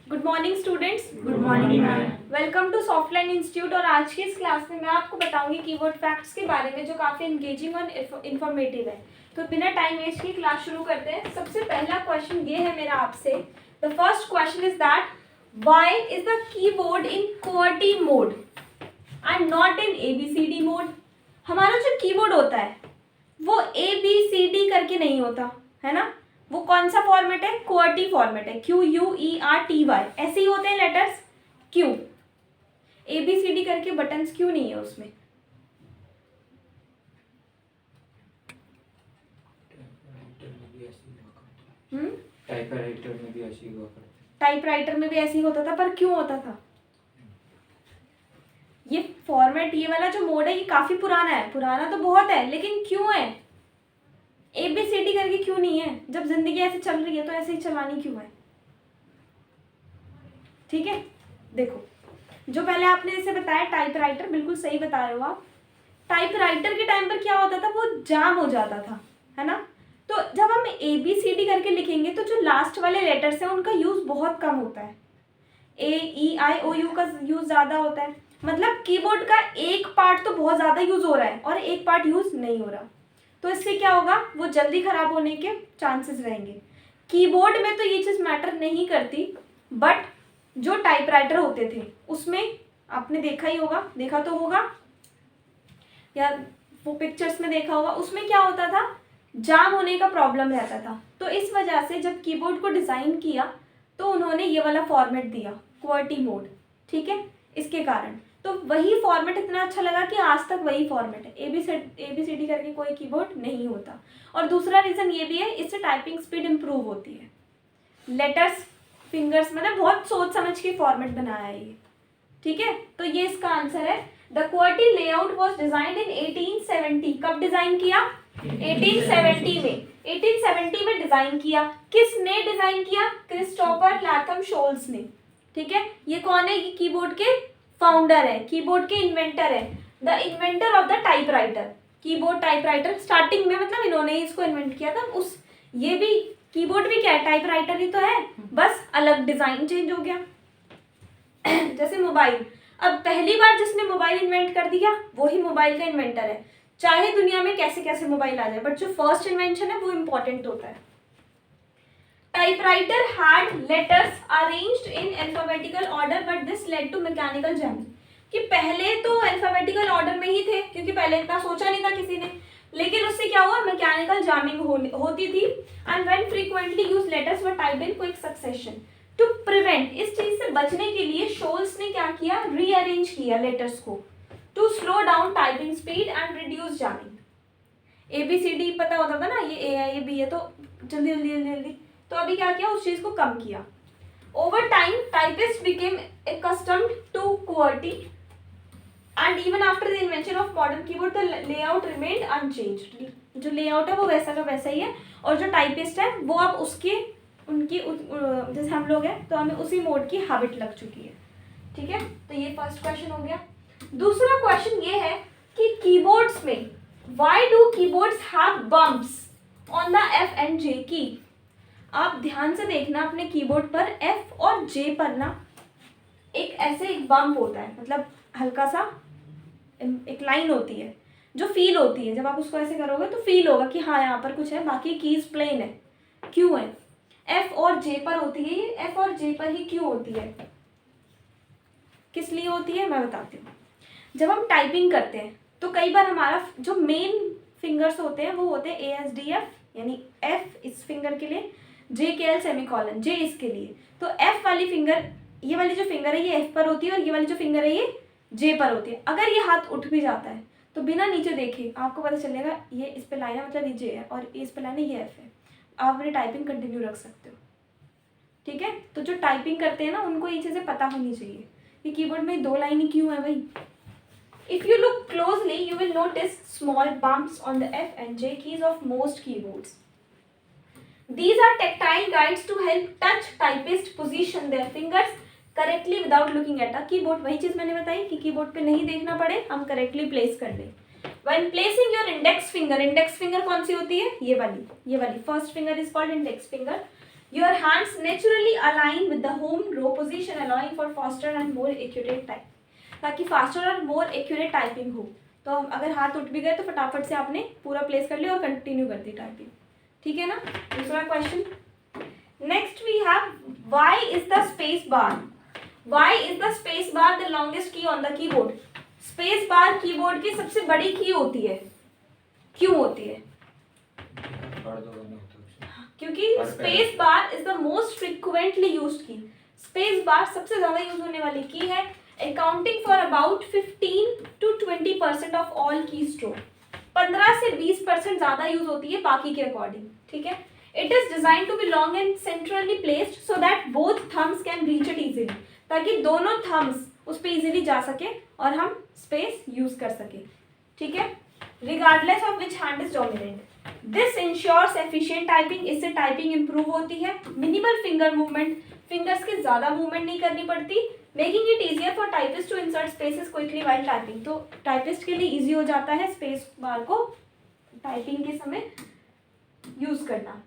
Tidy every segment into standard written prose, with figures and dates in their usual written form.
Good morning students. Good morning ma'am. Welcome to Softline institute. और आज की इस क्लास में मैं आपको बताऊंगी कीवर्ड फैक्ट्स के बारे में जो काफ़ी इंगेजिंग और इन्फॉर्मेटिव है। तो बिना टाइम वेस्ट की क्लास शुरू करते हैं। सबसे पहला क्वेश्चन ये है मेरा आपसे। The first question is that why is the keyboard in QWERTY mode and not in ABCD mode. हमारा जो कीबोर्ड होता है वो ABCD करके नहीं होता है ना, वो कौन सा फॉर्मेट है? QWERTY फॉर्मेट है, QUERTY। ऐसे ही होते हैं लेटर्स क्यों? ABCD करके बटन्स क्यों नहीं है उसमें? टाइपराइटर में भी ऐसी हुआ करता। टाइपराइटर में भी ऐसे ही होता था, पर क्यों होता था? ये फॉर्मेट, ये वाला जो मोड है ये काफी पुराना है। पुराना तो बहुत है, लेकिन क्यों है? ABCD करके क्यों नहीं है? जब जिंदगी ऐसे चल रही है तो ऐसे ही चलानी क्यों है? ठीक है, देखो जो पहले आपने इसे बताया टाइपराइटर, बिल्कुल सही बता रहे हो आप। टाइपराइटर के टाइम पर क्या होता था, वो जाम हो जाता था, है ना। तो जब हम ABCD करके लिखेंगे तो जो लास्ट वाले लेटर्स हैं उनका यूज बहुत कम होता है। AEIOU का यूज ज्यादा होता है। मतलब कीबोर्ड का एक पार्ट तो बहुत ज्यादा यूज हो रहा है और एक पार्ट यूज नहीं हो रहा। तो इससे क्या होगा, वो जल्दी खराब होने के चांसेस रहेंगे। कीबोर्ड में तो ये चीज मैटर नहीं करती, बट जो टाइपराइटर होते थे उसमें आपने देखा ही होगा, देखा तो होगा या वो पिक्चर्स में देखा होगा, उसमें क्या होता था, जाम होने का प्रॉब्लम रहता था। तो इस वजह से जब कीबोर्ड को डिज़ाइन किया तो उन्होंने ये वाला फॉर्मेट दिया, QWERTY मोड। ठीक है, इसके कारण तो वही फॉर्मेट इतना अच्छा लगा कि आज तक वही फॉर्मेट है। ABCD करके कोई कीबोर्ड नहीं होता। और दूसरा रीज़न ये भी है, इससे टाइपिंग स्पीड इम्प्रूव होती है। लेटर्स, फिंगर्स, मतलब बहुत सोच समझ के फॉर्मेट बनाया है ये। ठीक है, तो ये इसका आंसर है। The QWERTY layout was designed in 1870। कब डिजाइन किया? 1870 में। 1870 में डिजाइन किया। किसने डिजाइन किया? क्रिस्टोफर लैथम शोल्स ने। ठीक है, ये कौन है? ये कीबोर्ड के फाउंडर है, कीबोर्ड के इन्वेंटर है, the inventor of the typewriter. Keyboard typewriter starting में, मतलब इन्होंने ही इसको इन्वेंट किया था। उस ये भी कीबोर्ड भी क्या है, टाइपराइटर ही तो है, बस अलग डिजाइन चेंज हो गया। जैसे मोबाइल, अब पहली बार जिसने मोबाइल इन्वेंट कर दिया वो ही मोबाइल का इन्वेंटर है। चाहे दुनिया में कैसे कैसे मोबाइल आ जाए, बट जो फर्स्ट इन्वेंशन है वो इंपॉर्टेंट होता है। Typewriter had letters arranged in alphabetical order but this led to mechanical jamming. कि पहले तो अल्फाबेटिकल ऑर्डर में ही थे, क्योंकि पहले इतना सोचा नहीं था किसी ने, लेकिन उससे क्या हुआ, मैकेनिकल जैमिंग होती थी। And when frequently use letters were typed in quick succession. To prevent, इस चीज से बचने के लिए शोल्स ने क्या किया, रीअरेंज किया लेटर्स को to slow down typing speed and reduce jamming. ABCD पता होता था ना, ये A है, ये B है, तो जल्दी जल्दी जल्दी जल्दी, तो अभी क्या किया, उस चीज को कम किया। Over time typist became accustomed to QWERTY and even after the invention of modern keyboard the layout remained unchanged। जो लेआउट है वो वैसा का वैसा ही है, और जो टाइपिस्ट है वो अब उसके उनकी जैसे हम लोग हैं तो हमें उसी मोड की हैबिट लग चुकी है। ठीक है, तो ये फर्स्ट क्वेश्चन हो गया। दूसरा क्वेश्चन ये है कि कीबोर्ड्स में why do keyboards have bumps on the F and J की। आप ध्यान से देखना अपने कीबोर्ड पर F और J पर ना एक ऐसे एक बम्प होता है, मतलब हल्का सा एक लाइन होती है जो फील होती है। जब आप उसको ऐसे करोगे तो फील होगा कि हाँ यहाँ पर कुछ है, बाकी कीज प्लेन है। क्यों है? F और J पर होती है ये। F और J पर ही क्यों होती है, किस लिए होती है, मैं बताती हूँ। जब हम टाइपिंग करते हैं तो कई बार हमारा जो मेन फिंगर्स होते हैं वो होते हैं ASDF, यानी F इस फिंगर के लिए, JKL सेमीकोलन, J इसके लिए। तो F वाली फिंगर, ये वाली जो फिंगर है ये F पर होती है, और ये वाली जो फिंगर है ये J पर होती है। अगर ये हाथ उठ भी जाता है तो बिना नीचे देखे आपको पता चलेगा ये इस पे लाइन है, मतलब ये J है, और इस पे लाइन है, ये F है। आप अपनी टाइपिंग कंटिन्यू रख सकते हो। ठीक है, तो जो टाइपिंग करते हैं ना उनको ये चीज़ें पता होनी चाहिए कि कीबोर्ड में दो लाइन ही क्यों है भाई। If you look closely, you will notice small bumps on the F and J keys of most keyboards. These are tactile guides to help touch typist position their fingers correctly without looking at a keyboard। वही चीज़ मैंने बताई कि keyboard पे नहीं देखना पड़े, हम correctly place कर लें। When placing your index finger कौन सी होती है? ये वाली first finger is called index finger. Your hands naturally align with the home row position allowing for faster and more accurate type, ताकि फास्टर और मोर एक्यूरेट टाइपिंग हो। तो अगर हाथ उठ भी गए तो फटाफट से आपने पूरा प्लेस कर लिया और कंटिन्यू कर दी टाइपिंग, ठीक है ना। दूसरा question, next we have why is the space bar, why is the space bar the longest key on the keyboard. Space bar keyboard की सबसे बड़ी की होती है, क्यों होती है? पढ़ दो गाना होता है। क्योंकि space bar is the most frequently used की। स्पेस बार सबसे ज्यादा यूज होने वाली की है, accounting for about 15 to 20% of all की स्ट्रोक। 15 से 20% ज्यादा यूज होती है बाकी के अकॉर्डिंग, ठीक है। It is design to be long and centrally placed so that both thumbs can reach it easily, ताकि दोनों थम्स उस पर इजीली जा सके और हम स्पेस यूज कर सके, ठीक है, regardless of which hand is dominant. This ensures efficient typing, इससे टाइपिंग इंप्रूव होती है। मिनिमल फिंगर मूवमेंट, फिंगर्स की ज्यादा मूवमेंट नहीं करनी पड़ती, making it easier for typist to insert spaces quickly while typing. तो टाइपिस्ट के लिए इजी हो जाता है स्पेस बार को टाइपिंग के समय यूज करना।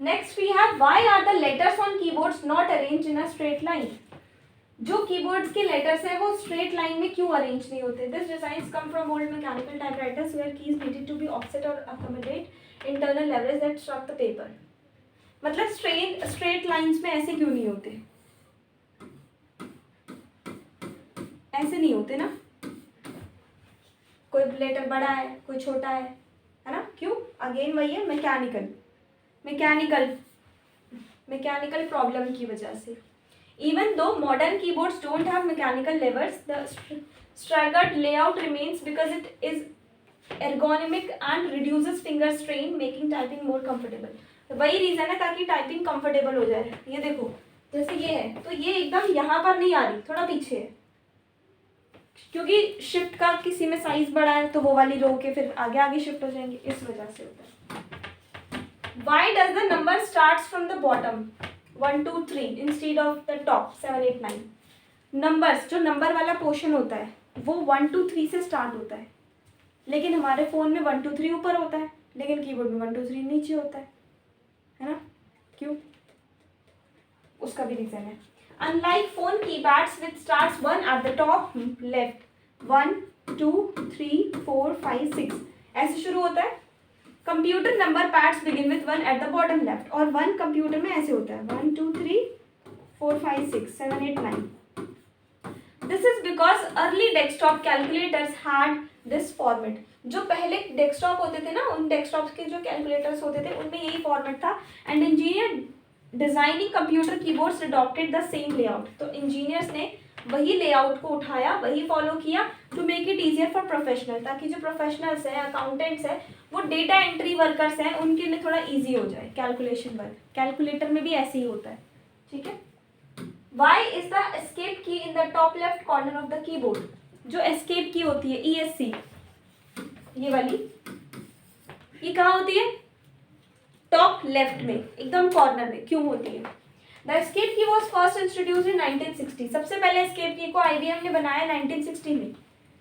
Next we have why are the letters on keyboards not arranged in a straight line. जो कीबोर्ड्स के लेटर्स हैं वो स्ट्रेट लाइन में क्यों अरेंज नहीं होते? This designs come from old mechanical typewriters where keys needed to be offset और accommodate internal leverage that struck the paper. मतलब स्ट्रेट लाइंस में ऐसे क्यों नहीं होते? ऐसे नहीं होते ना, कोई लेटर बड़ा है कोई छोटा है ना, क्यों? अगेन वही है, मैकेनिकल प्रॉब्लम की वजह से। Even though modern keyboards don't have mechanical levers, the staggered layout remains because it is ergonomic and reduces finger strain, making typing more comfortable। तो वही रीजन है ताकि टाइपिंग कंफर्टेबल हो जाए। ये देखो जैसे ये है तो ये एकदम यहाँ पर नहीं आ रही, थोड़ा पीछे है, क्योंकि शिफ्ट का किसी में साइज बड़ा है तो वो वाली रो के फिर आगे आगे शिफ्ट हो जाएंगे, इस वजह से होता है। Why does the number starts from the bottom 1 2 3 instead of the top 7 8 9? Numbers, जो नंबर वाला पोर्शन होता है वो 1 2 3 से स्टार्ट होता है, लेकिन हमारे फोन में 1 2 3 ऊपर होता है, लेकिन कीबोर्ड में 1 2 3 नीचे होता है ना, क्यों? उसका भी रीजन है। Unlike phone keypads which starts 1 at the top left, 1 2 3 4 5 6 ऐसे शुरू होता है। Computer number pads begin with 1 at the bottom left, और 1 कंप्यूटर में ऐसे होता है 1 2 3 4 5 6 7 8 9। This is because early desktop calculators had this format. जो पहले डेस्कटॉप होते थे ना, उन डेस्कटॉप के जो कैलकुलेटर्स होते थे उनमें यही फॉर्मेट था, and engineer designing computer keyboards adopted the same layout. तो इंजीनियर्स ने वही लेआउट को उठाया, वही फॉलो किया to make it easier for professional, ताकि जो प्रोफेशनल्स हैं, अकाउंटेंट्स हैं, वो डेटा एंट्री वर्कर्स हैं, उनके लिए थोड़ा इजी हो जाए कैलकुलेशन वर्क। कैलकुलेटर में भी ऐसे ही होता है, ठीक है। वाई इज द एस्केप की in the top left corner of the keyboard. जो एस्केप की होती है ESC, ये वाली, ये कहाँ होती है? टॉप लेफ्ट में, एकदम कॉर्नर में। क्यों होती है? द एस्केप की वॉज फर्स्ट इंट्रोड्यूस इन 1960। सबसे पहले एस्केप की को IBM ने बनाया 1960 में,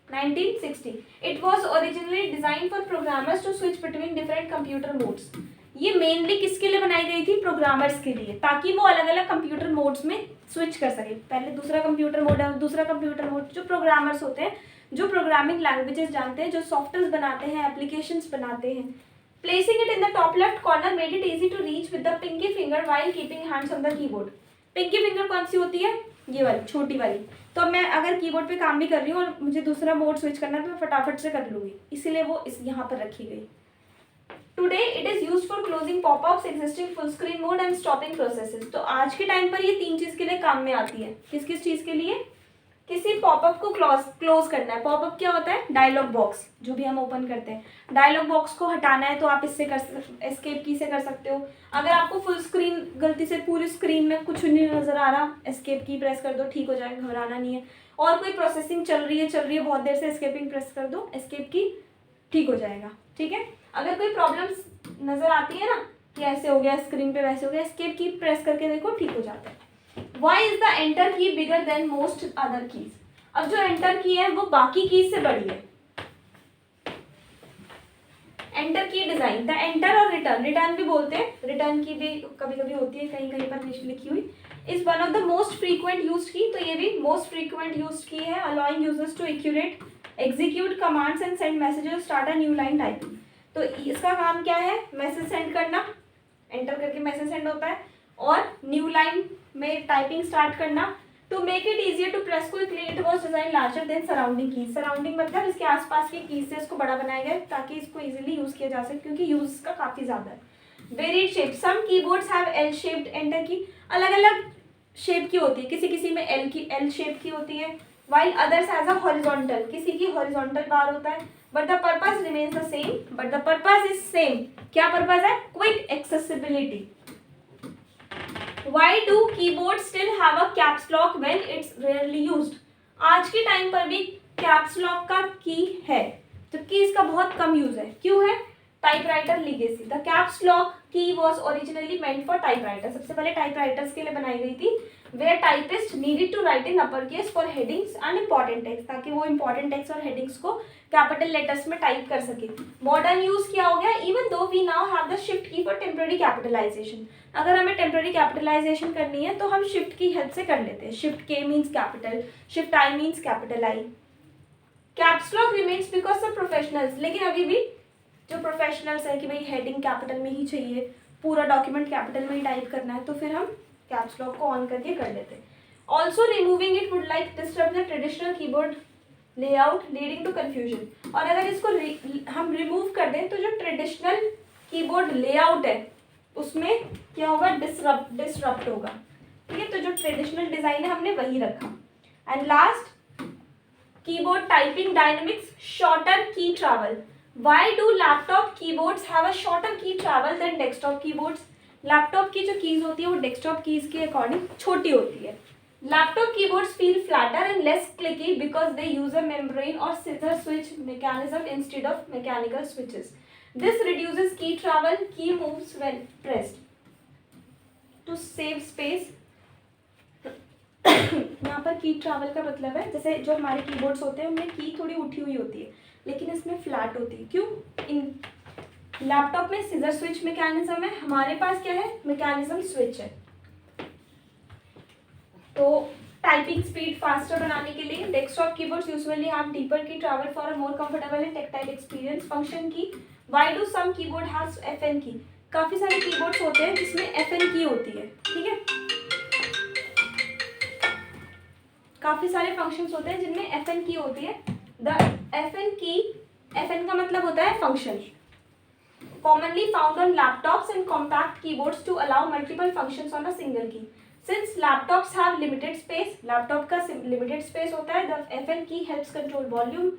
1960। It was originally design for programmers to switch between different computer modes. ये मेनली किसके लिए बनाई गई थी? प्रोग्रामर्स के लिए, ताकि वो अलग अलग कंप्यूटर मोड्स में स्विच कर सके। पहले दूसरा कंप्यूटर मोड है, दूसरा कंप्यूटर मोड। जो प्रोग्रामर्स होते हैं, जो प्रोग्रामिंग लैंग्वेजेस जानते हैं, जो सॉफ्टवेयर बनाते हैं, एप्लीकेशंस बनाते हैं, placing it in the top left corner made it easy to reach with the pinky finger while keeping hands on the keyboard। pinky finger कौन सी होती है? ये वाली, छोटी वाली। तो मैं अगर कीबोर्ड पे काम भी कर रही हूँ और मुझे दूसरा मोड स्विच करना है तो मैं फटाफट से कर लूँगी, इसीलिए वो इस यहाँ पर रखी गई। Today it is used for closing pop-ups, existing full screen mode and stopping processes। तो आज के टाइम पर ये 3 चीज़ के लिए काम में आती है। किस किस चीज़ के लिए? किसी पॉपअप को क्लोज करना है। पॉपअप क्या होता है? डायलॉग बॉक्स, जो भी हम ओपन करते हैं। डायलॉग बॉक्स को हटाना है तो आप इससे एस्केप की से कर सकते हो। अगर आपको फुल स्क्रीन, गलती से पूरी स्क्रीन में कुछ नहीं नजर आ रहा, एस्केप की प्रेस कर दो, ठीक हो जाएगा, घबराना नहीं है। और कोई प्रोसेसिंग चल रही है बहुत देर से, एस्केपिंग प्रेस कर दो, एस्केप की, ठीक हो जाएगा, ठीक है। अगर कोई प्रॉब्लम्स नजर आती है ना कि ऐसे हो गया स्क्रीन पे, वैसे हो गया, एस्केप की प्रेस करके देखो, ठीक हो जाता है। Why is the enter key bigger than most other keys? अब जो enter की है वो बाकी कीज से बड़ी है। एंटर की डिजाइन, द एंटर और रिटर्न, रिटर्न भी बोलते हैं, रिटर्न की भी कभी कभी होती है कहीं कहीं पर लिखी हुई, is one of the most frequent used key, तो ये भी मोस्ट फ्रीक्वेंट यूज्ड की है, allowing users to accurate execute commands and send messages, start a new line typing. तो इसका काम क्या है, मैसेज सेंड करना, एंटर करके मैसेज सेंड होता है, और न्यू लाइन में टाइपिंग स्टार्ट करना। To make it easier to press quickly it was design larger than surrounding keys, surrounding मतलब इसके आसपास की कीज से इसको बड़ा बनाया गया ताकि इसको इजीली यूज किया जा सके, क्योंकि यूज इसका काफी ज्यादा है। Varied shape, some keyboards have L shaped enter key, अलग अलग शेप की होती है, किसी किसी में एल शेप की होती है, while others has a horizontal, किसी की horizontal बार होता है, but the purpose remains the same, but the purpose is same, क्या purpose है, quick accessibility। Why do keyboards still have a caps lock when it's rarely used? आज के time पर भी caps lock का की है, जबकि इसका बहुत कम यूज है, क्यों है, typewriter legacy, the caps lock key was originally meant for typewriter, सबसे पहले टाइपराइटर्स के लिए बनाई गई थी, where typist needed to write in upper case for headings and important text, ताकि वो इंपॉर्टेंट टेक्स्ट और हेडिंग्स को कैपिटल लेटर्स में टाइप कर सके। मॉडर्न यूज क्या हो गया, even though we now have the shift key for temporary capitalization, अगर हमें टेम्पररी कैपिटलाइजेशन करनी है तो हम शिफ्ट की हेल्प से कर लेते हैं, शिफ्ट के means capital, shift I means capital I. Caps lock remains because of professionals, लेकिन अभी भी जो प्रोफेशनल्स है कि भाई हेडिंग कैपिटल में ही चाहिए, पूरा डॉक्यूमेंट कैपिटल में ही टाइप करना है, तो फिर हम कैप्स लॉक को ऑन करके कर लेते हैं। Also removing it would like disturb the traditional keyboard layout leading to confusion, और अगर इसको हम रिमूव कर दें तो जो ट्रेडिशनल कीबोर्ड लेआउट है उसमें क्या होगा, डिसरप्ट होगा, ठीक है, तो जो ट्रेडिशनल डिजाइन है हमने वही रखा। And last, keyboard typing dynamics, shorter की travel. Why do laptop keyboards have a shorter key travel than desktop keyboards? Laptop की जो कीज होती है वो डेस्कटॉप कीज के अकॉर्डिंग छोटी होती है। Laptop keyboards feel flatter and less clicky because they use a membrane और scissor switch mechanism instead of mechanical switches. This reduces key travel, key moves when pressed to save space. यहाँ पर की travel का मतलब है जैसे जो हमारे कीबोर्ड्स होते हैं उनमें की थोड़ी उठी हुई होती है, लेकिन इसमें फ्लैट होती है, क्यों, इन लैपटॉप में सीजर स्विच मैकेनिज्म है, हमारे पास क्या है, मैकेनिज्म स्विच है। तो टाइपिंग स्पीड फास्टर बनाने के लिए desktop keyboards usually have deeper key travel for a more comfortable and tactile experience. Function key, why do some keyboard have FN key, काफी सारे कीबोर्ड्स होते हैं जिसमें एफएन की होती है, ठीक है, काफी सारे फंक्शंस होते हैं जिनमें एफएन की होती है। द एफएन की, एफएन का मतलब होता है function, commonly found on laptops and compact keyboards to allow multiple functions on a single key. Since laptops have limited space, laptop का limited space होता है, the FN key helps control volume.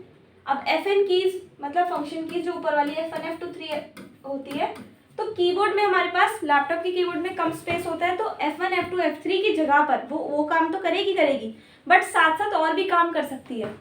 अब FN keys मतलब function keys जो ऊपर वाली है F1 F2 3 होती है, तो कीबोर्ड में हमारे पास लैपटॉप के कीबोर्ड में कम स्पेस होता है, तो F1 F2 F3 की जगह पर वो काम तो करेगी, बट साथ साथ और भी काम कर सकती है।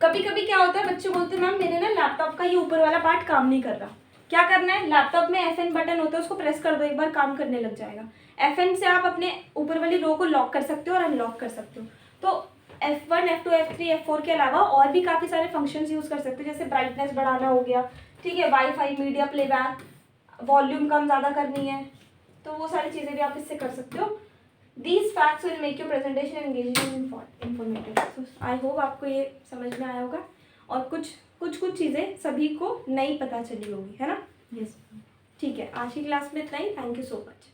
कभी कभी क्या होता है, बच्चे बोलते हैं मैम मेरे ना लैपटॉप का ये ऊपर वाला पार्ट काम नहीं कर रहा, क्या करना है, लैपटॉप में FN बटन होता है उसको प्रेस कर दो, एक बार काम करने लग जाएगा। FN से आप अपने ऊपर वाली रो को लॉक कर सकते हो और अनलॉक कर सकते हो। तो F1 F2 F3 F4 के अलावा और भी काफ़ी सारे फंक्शंस यूज़ कर सकते हो, जैसे ब्राइटनेस बढ़ाना हो गया, ठीक है, वाईफाई, मीडिया प्लेबैक, वॉल्यूम कम ज़्यादा करनी है, तो वो सारी चीज़ें भी आप इससे कर सकते हो। These facts will make your presentation engaging and informative. So I hope आपको ये समझ में आया होगा और कुछ चीज़ें सभी को नई पता चली होगी, है ना? यस। ठीक है, आज की क्लास में इतना ही। Thank you so much.